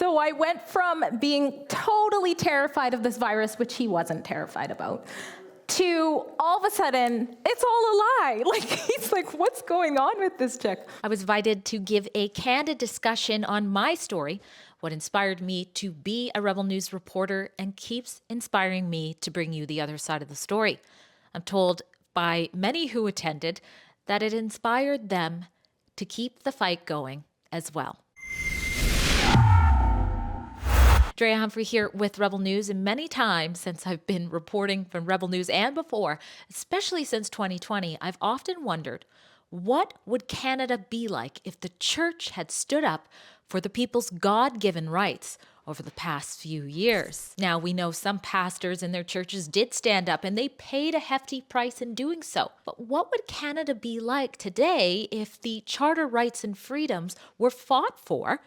So I went from being totally terrified of this virus, which he wasn't terrified about, to all of a sudden, it's all a lie. Like, he's like, what's going on with this chick? I was invited to give a candid discussion on my story, what inspired me to be a Rebel News reporter and keeps inspiring me to bring you the other side of the story. I'm told by many who attended that it inspired them to keep the fight going as well. Drea Humphrey here with Rebel News, and many times since I've been reporting from Rebel News and before, especially since 2020, I've often wondered, what would Canada be like if the church had stood up for the people's God-given rights over the past few years? Now, we know some pastors in their churches did stand up and they paid a hefty price in doing so. But what would Canada be like today if the charter rights and freedoms were fought for?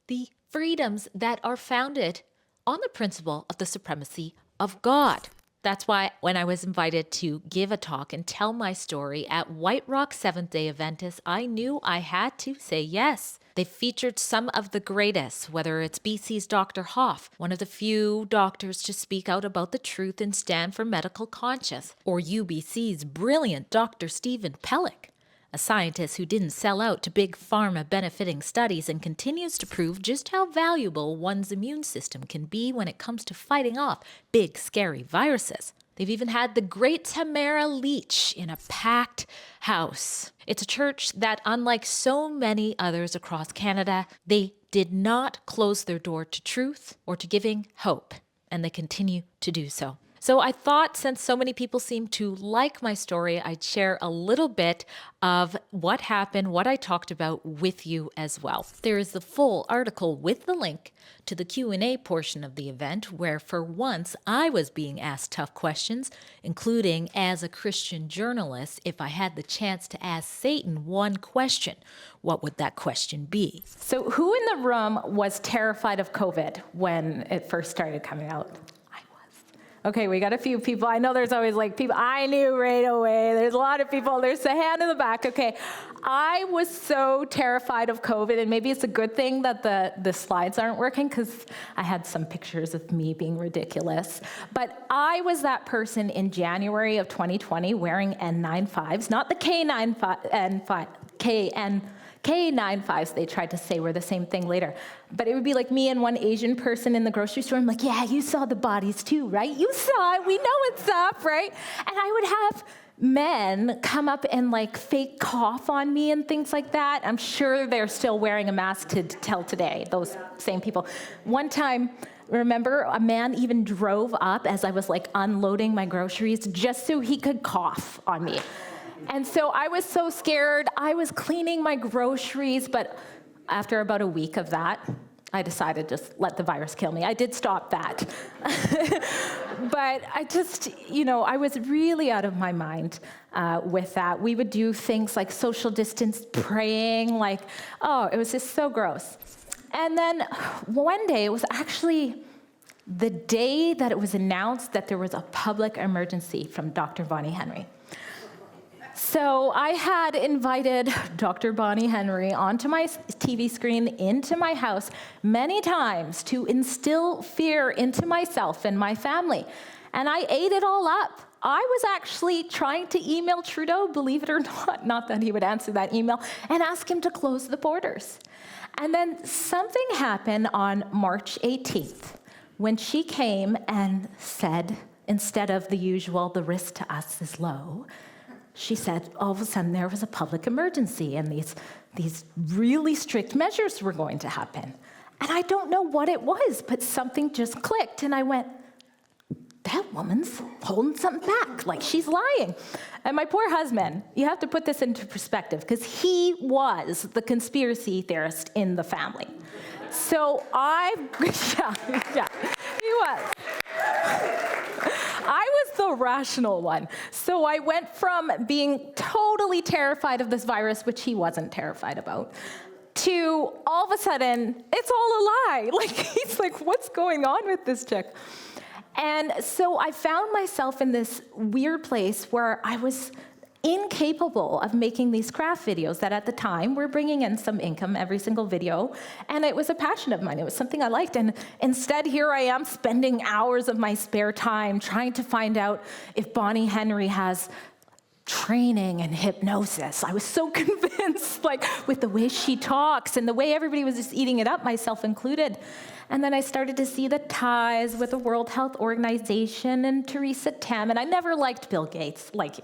The freedoms that are founded on the principle of the supremacy of God. That's why when I was invited to give a talk and tell my story at White Rock Seventh-day Adventists, I knew I had to say yes. They featured some of the greatest, whether it's BC's Dr. Hoff, one of the few doctors to speak out about the truth and stand for medical conscience, or UBC's brilliant Dr. Stephen Pellick, a scientist who didn't sell out to big pharma benefiting studies and continues to prove just how valuable one's immune system can be when it comes to fighting off big, scary viruses. They've even had the great Tamara Leach in a packed house. It's a church that, unlike so many others across Canada, they did not close their door to truth or to giving hope, and they continue to do so. So I thought, since so many people seem to like my story, I'd share a little bit of what happened, what I talked about with you as well. There is the full article with the link to the Q&A portion of the event, where for once I was being asked tough questions, including as a Christian journalist, if I had the chance to ask Satan one question, what would that question be? So who in the room was terrified of COVID when it first started coming out? Okay, we got a few people. I know there's always like people, I knew right away. There's a lot of people. There's a hand in the back. Okay, I was so terrified of COVID, and maybe it's a good thing that the slides aren't working, because I had some pictures of me being ridiculous. But I was that person in January of 2020 wearing N95s, not the K95s, they tried to say were the same thing later. But it would be like me and one Asian person in the grocery store. I'm like, yeah, you saw the bodies too, right? You saw it, we know it's up, right? And I would have men come up and like fake cough on me and things like that. I'm sure they're still wearing a mask to tell today, those same people. One time, remember, a man even drove up as I was like unloading my groceries just so he could cough on me. And so I was so scared. I was cleaning my groceries, but after about a week of that, I decided just let the virus kill me. I did stop that. But I just, I was really out of my mind with that. We would do things like social distance praying, it was just so gross. And then one day, it was actually the day that it was announced that there was a public emergency from Dr. Bonnie Henry. So I had invited Dr. Bonnie Henry onto my TV screen into my house many times to instill fear into myself and my family. And I ate it all up. I was actually trying to email Trudeau, believe it or not that he would answer that email, and ask him to close the borders. And then something happened on March 18th when she came and said, instead of the usual, the risk to us is low, she said, all of a sudden there was a public emergency and these really strict measures were going to happen. And I don't know what it was, but something just clicked. And I went, that woman's holding something back, like she's lying. And my poor husband, you have to put this into perspective, because he was the conspiracy theorist in the family. So yeah, he was. I was the rational one. So I went from being totally terrified of this virus, which he wasn't terrified about, to all of a sudden, it's all a lie. Like, he's like, what's going on with this chick? And so I found myself in this weird place where I was incapable of making these craft videos that at the time were bringing in some income every single video, and it was a passion of mine. It was something I liked, and instead here I am spending hours of my spare time trying to find out if Bonnie Henry has training in hypnosis. I was so convinced, like, with the way she talks and the way everybody was just eating it up, myself included. And then I started to see the ties with the World Health Organization and Theresa Tam, and I never liked Bill Gates. Like,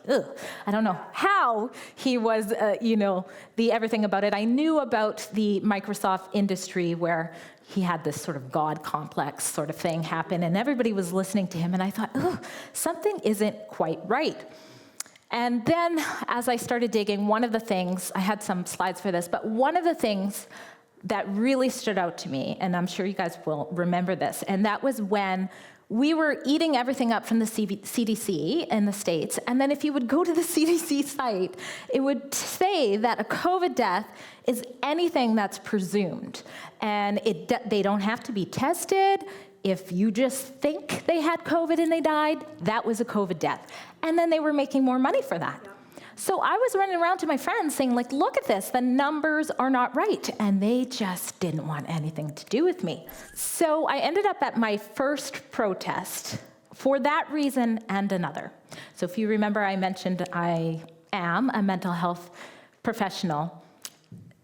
I don't know how he was, the everything about it. I knew about the Microsoft industry where he had this sort of God complex sort of thing happen, and everybody was listening to him, and I thought, something isn't quite right. And then as I started digging, one of the things, I had some slides for this, but one of the things that really stood out to me, and I'm sure you guys will remember this, and that was when we were eating everything up from the CDC in the States, and then if you would go to the CDC site, it would say that a COVID death is anything that's presumed, and they don't have to be tested. If you just think they had COVID and they died, that was a COVID death. And then they were making more money for that. So I was running around to my friends saying, like, look at this, the numbers are not right. And they just didn't want anything to do with me. So I ended up at my first protest for that reason and another. So if you remember, I mentioned I am a mental health professional.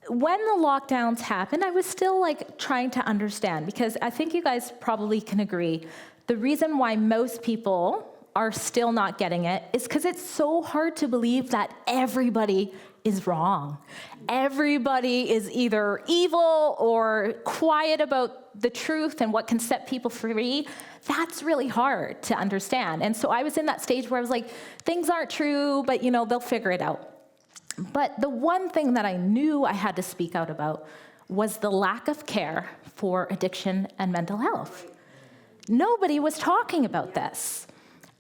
When the lockdowns happened, I was still trying to understand, because I think you guys probably can agree, the reason why most people are still not getting it is because it's so hard to believe that everybody is wrong. Everybody is either evil or quiet about the truth and what can set people free. That's really hard to understand. And so I was in that stage where I was like, things aren't true, but they'll figure it out. But the one thing that I knew I had to speak out about was the lack of care for addiction and mental health. Nobody was talking about this.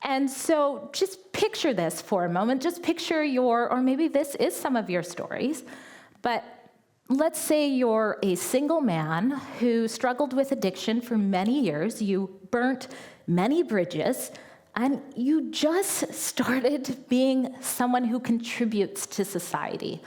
And so just picture this for a moment. Just picture or maybe this is some of your stories, but let's say you're a single man who struggled with addiction for many years. You burnt many bridges, and you just started being someone who contributes to society.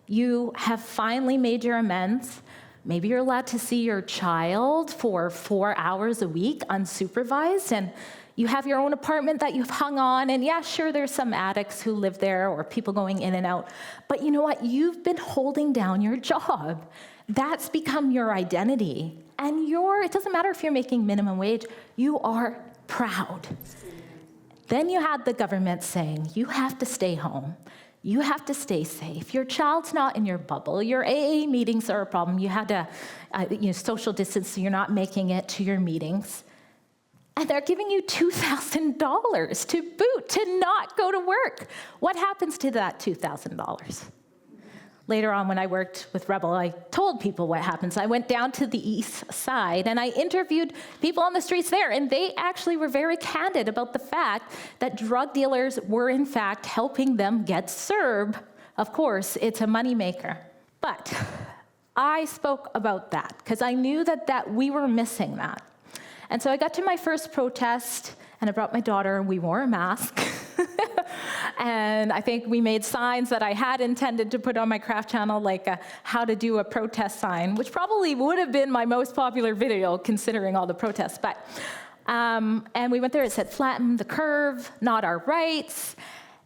You have finally made your amends. Maybe you're allowed to see your child for 4 hours a week unsupervised, and you have your own apartment that you've hung on, and yeah, sure, there's some addicts who live there or people going in and out, but you know what? You've been holding down your job. That's become your identity, and it doesn't matter if you're making minimum wage, you are proud. Then you had the government saying, you have to stay home. You have to stay safe. Your child's not in your bubble. Your AA meetings are a problem. You had to social distance, so you're not making it to your meetings. And they're giving you $2,000 to boot, to not go to work. What happens to that $2,000? Later on, when I worked with Rebel, I told people what happens. I went down to the east side, and I interviewed people on the streets there, and they actually were very candid about the fact that drug dealers were, in fact, helping them get CERB. Of course, it's a moneymaker. But I spoke about that, because I knew that we were missing that. And so I got to my first protest, and I brought my daughter, and we wore a mask. And I think we made signs that I had intended to put on my craft channel, like how to do a protest sign, which probably would have been my most popular video considering all the protests. But and we went there, it said, flatten the curve, not our rights.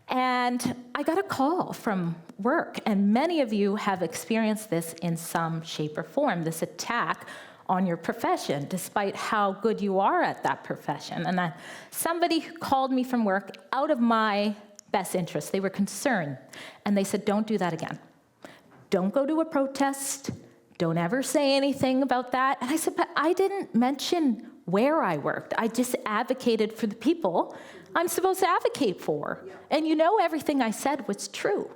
And I got a call from work, and many of you have experienced this in some shape or form, this attack on your profession, despite how good you are at that profession. And somebody who called me from work out of my best interest. They were concerned, and they said, don't do that again. Don't go to a protest. Don't ever say anything about that. And I said, but I didn't mention where I worked. I just advocated for the people I'm supposed to advocate for. And everything I said was true.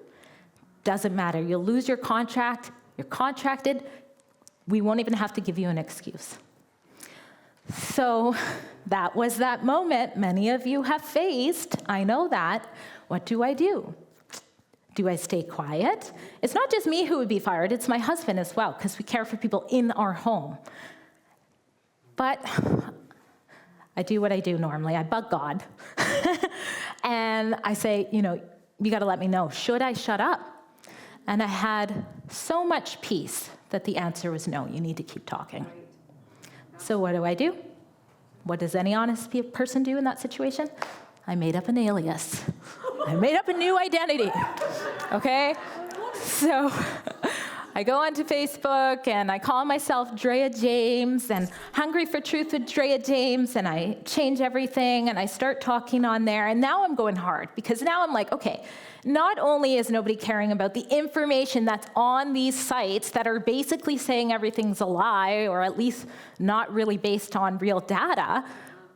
Doesn't matter. You'll lose your contract. You're contracted. We won't even have to give you an excuse. So that was that moment many of you have faced. I know that. What do I do? Do I stay quiet? It's not just me who would be fired, it's my husband as well, because we care for people in our home. But I do what I do normally. I bug God. And I say, you got to let me know, should I shut up? And I had so much peace that the answer was no, you need to keep talking. So what do? What does any honest person do in that situation? I made up an alias. I made up a new identity, okay? So I go onto Facebook and I call myself Drea James and Hungry for Truth with Drea James, and I change everything and I start talking on there, and now I'm going hard because now I'm like, okay, not only is nobody caring about the information that's on these sites that are basically saying everything's a lie, or at least not really based on real data,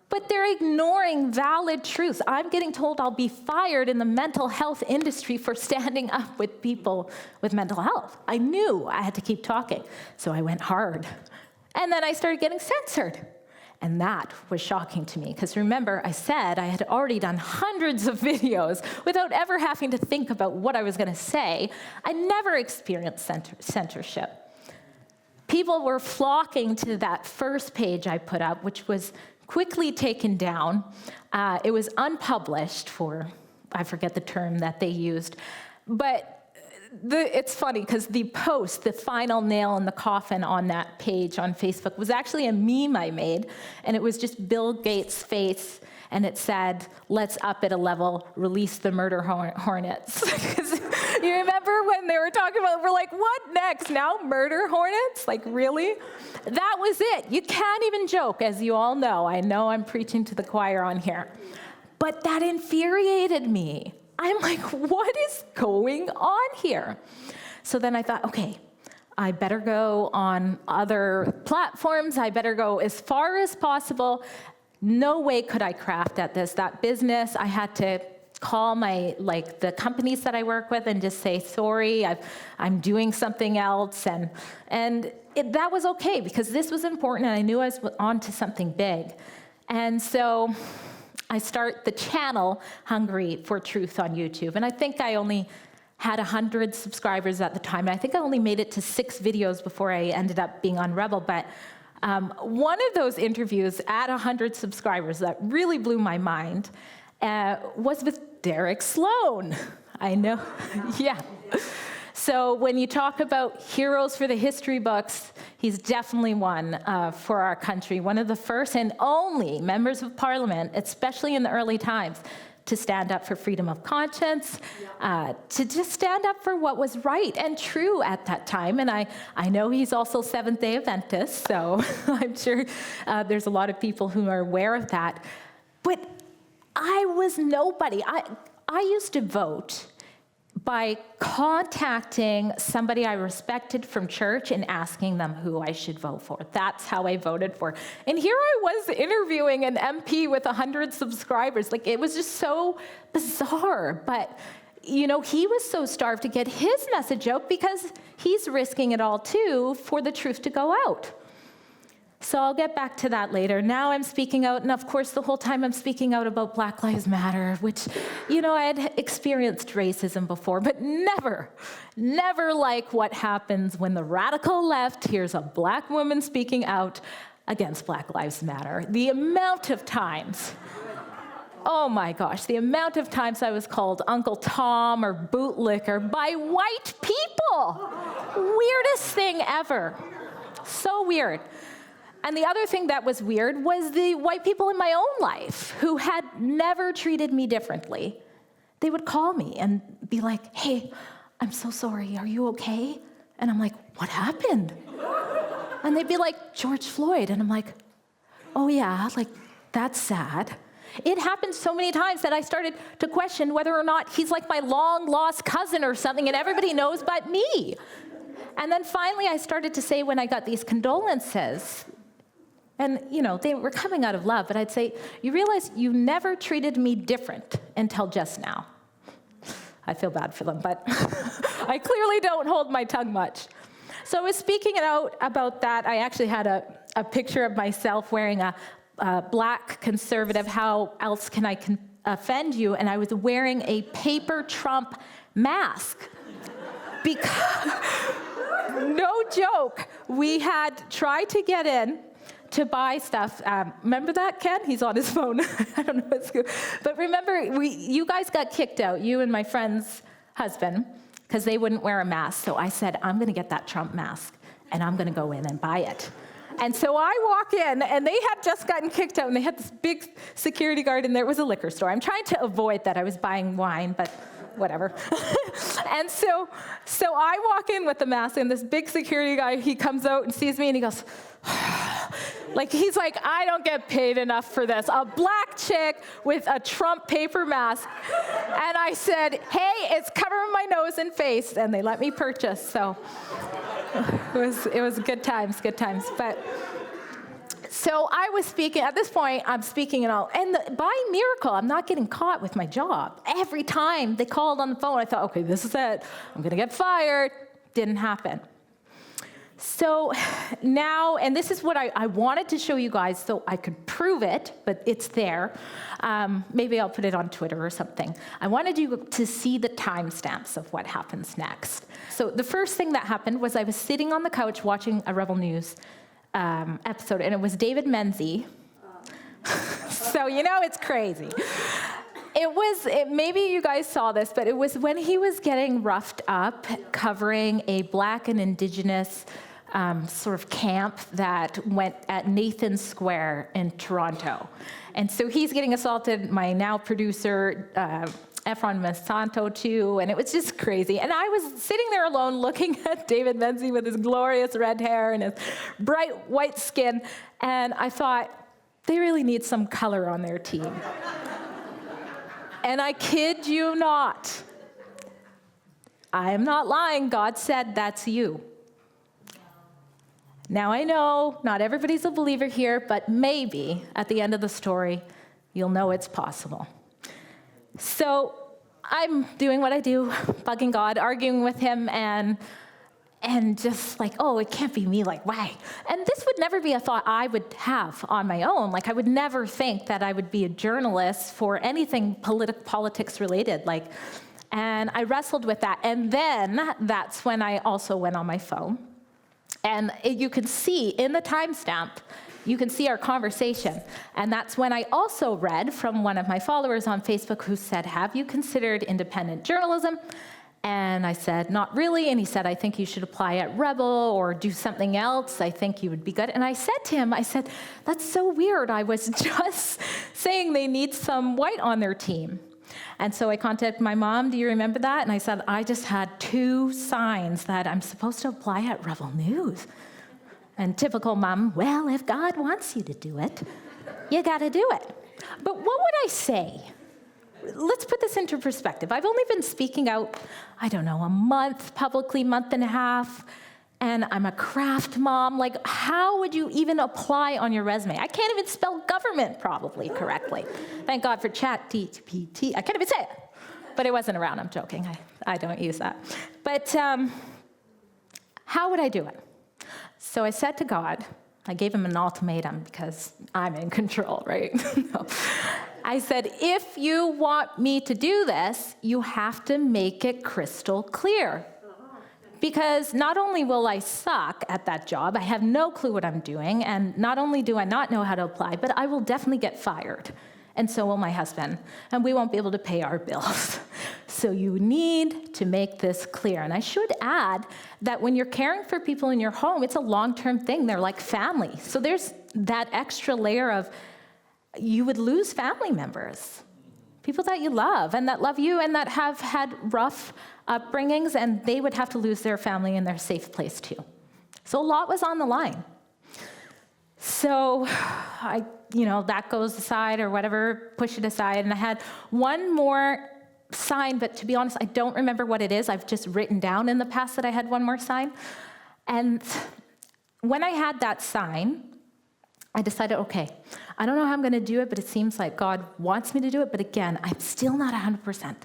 but they're ignoring valid truths. I'm getting told I'll be fired in the mental health industry for standing up with people with mental health. I knew I had to keep talking, so I went hard. And then I started getting censored. And that was shocking to me, because remember, I said I had already done hundreds of videos without ever having to think about what I was going to say. I never experienced censorship. People were flocking to that first page I put up, which was quickly taken down. It was unpublished for, I forget the term that they used, but it's funny because the post, the final nail in the coffin on that page on Facebook, was actually a meme I made, and it was just Bill Gates' face, and it said, "Let's up it a level, release the murder hornets." You remember when they were talking about, we're like, what next? Now murder hornets? Like, really? That was it. You can't even joke, as you all know. I know I'm preaching to the choir on here. But that infuriated me. I'm like, what is going on here? So then I thought, okay, I better go on other platforms. I better go as far as possible. No way could I craft at this. That business, I had to call the companies that I work with and just say, sorry, I'm doing something else. And that was okay, because this was important and I knew I was onto something big. And so I start the channel Hungry for Truth on YouTube. And I think I only had 100 subscribers at the time. And I think I only made it to 6 videos before I ended up being on Rebel. But one of those interviews at 100 subscribers that really blew my mind was with Derek Sloan. I know, yeah. So when you talk about heroes for the history books, he's definitely one for our country, one of the first and only members of parliament, especially in the early times, to stand up for freedom of conscience, to just stand up for what was right and true at that time. And I know he's also Seventh-day Adventist, so I'm sure there's a lot of people who are aware of that. But I was nobody. I used to vote by contacting somebody I respected from church and asking them who I should vote for. That's how I voted for. And here I was interviewing an MP with 100 subscribers. Like, it was just so bizarre. But, you know, he was so starved to get his message out because he's risking it all too for the truth to go out. So I'll get back to that later. Now I'm speaking out, and of course the whole time I'm speaking out about Black Lives Matter, which, you know, I had experienced racism before, but never like what happens when the radical left hears a Black woman speaking out against Black Lives Matter. The amount of times, oh my gosh, the amount of times I was called Uncle Tom or bootlicker by white people. Weirdest thing ever. So weird. And the other thing that was weird was the white people in my own life who had never treated me differently. They would call me and be like, hey, I'm so sorry, are you okay? And I'm like, what happened? And they'd be like, George Floyd. And I'm like, oh yeah, like, that's sad. It happened so many times that I started to question whether or not he's like my long-lost cousin or something, and everybody knows but me. And then finally I started to say, when I got these condolences, and, you know, they were coming out of love, but I'd say, you realize you never treated me different until just now. I feel bad for them, but I clearly don't hold my tongue much. So I was speaking out about that. I actually had a picture of myself wearing a Black conservative, how else can I offend you? And I was wearing a paper Trump mask. Because, no joke, we had tried to get in to buy stuff. Remember that, Ken? He's on his phone. I don't know what's good. But remember, you guys got kicked out, you and my friend's husband, because they wouldn't wear a mask. So I said, I'm going to get that Trump mask, and I'm going to go in and buy it. And so I walk in, and they had just gotten kicked out, and they had this big security guard, and there was a liquor store. I'm trying to avoid that. I was buying wine, but whatever. And so I walk in with the mask, and this big security guy, he comes out and sees me, and he goes, he's like, I don't get paid enough for this. A black chick with a Trump paper mask. And I said, hey, it's covering my nose and face, and they let me purchase. So it was good times. But so I was speaking, at this point, I'm speaking and all, and by miracle, I'm not getting caught with my job. Every time they called on the phone, I thought, okay, this is it. I'm gonna get fired. Didn't happen. So now, and this is what I wanted to show you guys so I could prove it, but it's there. Maybe I'll put it on Twitter or something. I wanted you to see the timestamps of what happens next. So the first thing that happened was I was sitting on the couch watching a Rebel News episode, and it was David Menzies. So it's crazy. Maybe you guys saw this, but it was when he was getting roughed up covering a Black and Indigenous sort of camp that went at Nathan Square in Toronto. And so he's getting assaulted, my now producer, Efron Monsanto too, and it was just crazy. And I was sitting there alone looking at David Menzies with his glorious red hair and his bright white skin, and I thought, they really need some color on their team. And I kid you not, I am not lying, God said, that's you. Now I know not everybody's a believer here, but maybe at the end of the story, you'll know it's possible. So I'm doing what I do, bugging God, arguing with him, and just like, oh, it can't be me, like, why? And this would never be a thought I would have on my own. Like, I would never think that I would be a journalist for anything politics related. And I wrestled with that. And then that's when I also went on my phone. And you can see in the timestamp, you can see our conversation. And that's when I also read from one of my followers on Facebook who said, have you considered independent journalism? And I said, not really. And he said, I think you should apply at Rebel or do something else. I think you would be good. And I said to him, that's so weird. I was just saying they need some white on their team. And so I contacted my mom, do you remember that? And I said, I just had 2 signs that I'm supposed to apply at Rebel News. And typical mom, well, if God wants you to do it, you gotta do it. But what would I say? Let's put this into perspective. I've only been speaking out, I don't know, a month, publicly, month and a half, and I'm a craft mom. How would you even apply on your resume? I can't even spell government probably correctly. Thank God for ChatGPT. I can't even say it. But it wasn't around, I'm joking. I don't use that. But how would I do it? So I said to God, I gave him an ultimatum because I'm in control, right? No. I said, if you want me to do this, you have to make it crystal clear. Because not only will I suck at that job, I have no clue what I'm doing, and not only do I not know how to apply, but I will definitely get fired. And so will my husband, and we won't be able to pay our bills. So you need to make this clear. And I should add that when you're caring for people in your home, it's a long-term thing. They're like family. So there's that extra layer of you would lose family members, people that you love and that love you and that have had rough upbringings, and they would have to lose their family and their safe place too. So a lot was on the line. So that goes aside or whatever, push it aside. And I had one more sign, but to be honest, I don't remember what it is. I've just written down in the past that I had one more sign. And when I had that sign, I decided, okay, I don't know how I'm going to do it, but it seems like God wants me to do it. But again, I'm still not 100%.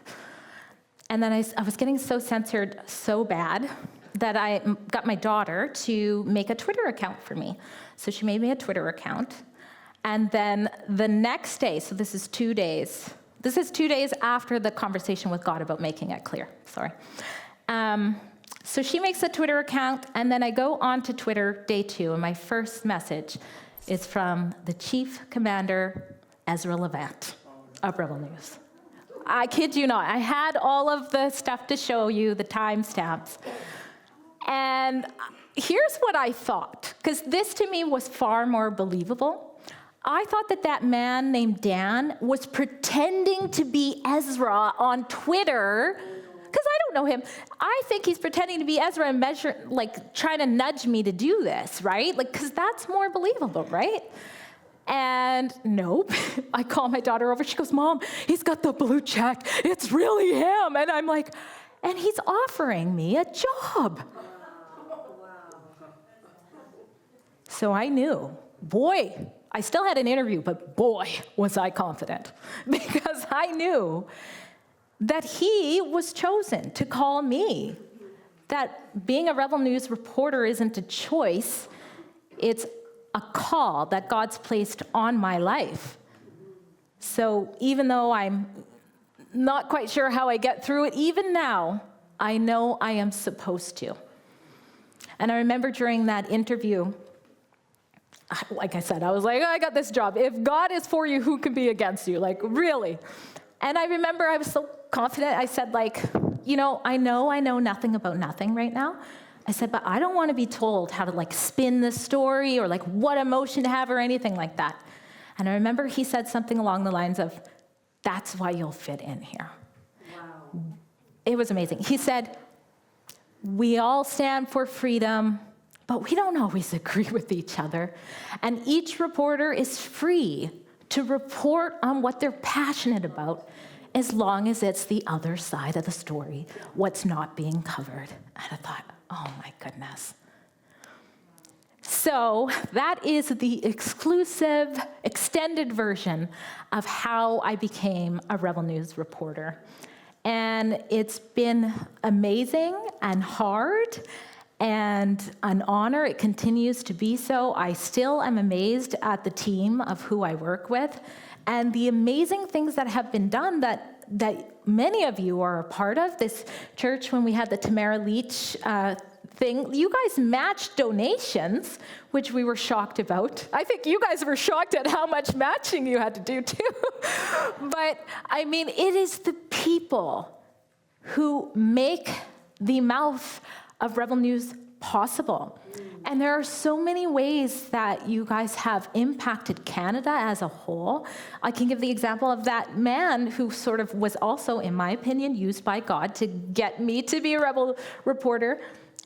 And then I was getting so censored so bad that I got my daughter to make a Twitter account for me. So she made me a Twitter account. And then the next day, so this is 2 days. This is 2 days after the conversation with God about making it clear. Sorry. So she makes a Twitter account, and then I go on to Twitter day 2, and my first message is from the chief commander, Ezra Levant of Rebel News. I kid you not. I had all of the stuff to show you, the timestamps. And here's what I thought, because this to me was far more believable. I thought that that man named Dan was pretending to be Ezra on Twitter, because I don't know him. I think he's pretending to be Ezra and trying to nudge me to do this, right? Because that's more believable, right? And nope, I call my daughter over. She goes, "Mom, he's got the blue check. It's really him." And I'm like, and he's offering me a job. So I knew, boy, I still had an interview, but boy, was I confident. Because I knew that he was chosen to call me. That being a Rebel News reporter isn't a choice, it's a call that God's placed on my life. So even though I'm not quite sure how I get through it, even now, I know I am supposed to. And I remember during that interview, like I said, I was like, I got this job. If God is for you, who can be against you? Like, really? And I remember I was so confident. I said, I know nothing about nothing right now. I said, but I don't want to be told how to spin the story or what emotion to have or anything like that. And I remember he said something along the lines of, "That's why you'll fit in here." Wow. It was amazing. He said, "We all stand for freedom, but we don't always agree with each other. And each reporter is free to report on what they're passionate about, as long as it's the other side of the story, what's not being covered." And I thought, oh my goodness. So that is the exclusive, extended version of how I became a Rebel News reporter. And it's been amazing and hard and an honor. It continues to be so. I still am amazed at the team of who I work with and the amazing things that have been done that many of you are a part of. This church, when we had the Tamara Leach thing, you guys matched donations, which we were shocked about. I think you guys were shocked at how much matching you had to do too. But I mean, it is the people who make the mouth of Rebel News possible. And there are so many ways that you guys have impacted Canada as a whole. I can give the example of that man who sort of was also, in my opinion, used by God to get me to be a Rebel reporter.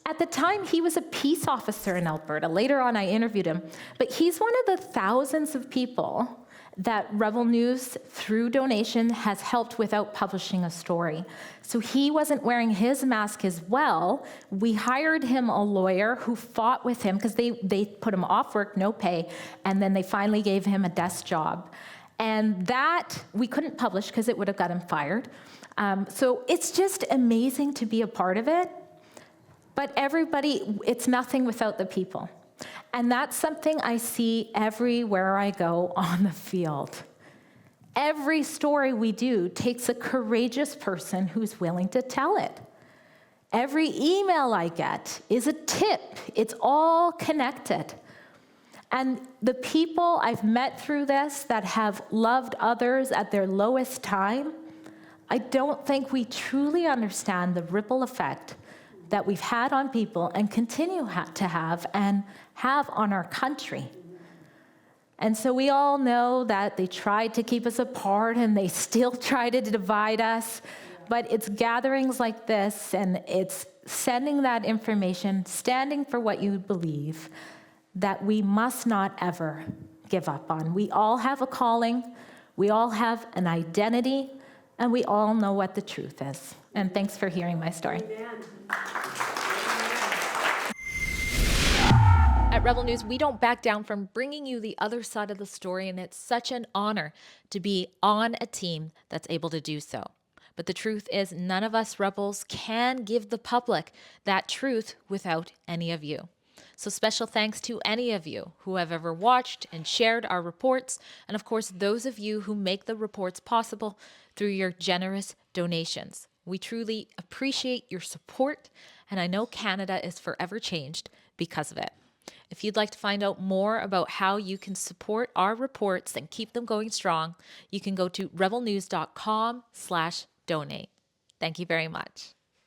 At the time, he was a peace officer in Alberta. Later on, I interviewed him. But he's one of the thousands of people that Rebel News, through donation, has helped without publishing a story. So he wasn't wearing his mask as well. We hired him a lawyer who fought with him because they put him off work, no pay, and then they finally gave him a desk job. And that we couldn't publish because it would have got him fired. So it's just amazing to be a part of it. But everybody, it's nothing without the people. And that's something I see everywhere I go on the field. Every story we do takes a courageous person who's willing to tell it. Every email I get is a tip. It's all connected. And the people I've met through this that have loved others at their lowest time, I don't think we truly understand the ripple effect that we've had on people and continue to have and have on our country. And so we all know that they tried to keep us apart and they still try to divide us, but it's gatherings like this and it's sending that information, standing for what you believe, that we must not ever give up on. We all have a calling, we all have an identity, and we all know what the truth is. And thanks for hearing my story. Amen. At Rebel News, we don't back down from bringing you the other side of the story, and it's such an honor to be on a team that's able to do so. But the truth is, none of us rebels can give the public that truth without any of you. So special thanks to any of you who have ever watched and shared our reports, and of course, those of you who make the reports possible through your generous donations. We truly appreciate your support, and I know Canada is forever changed because of it. If you'd like to find out more about how you can support our reports and keep them going strong, you can go to rebelnews.com/donate. Thank you very much.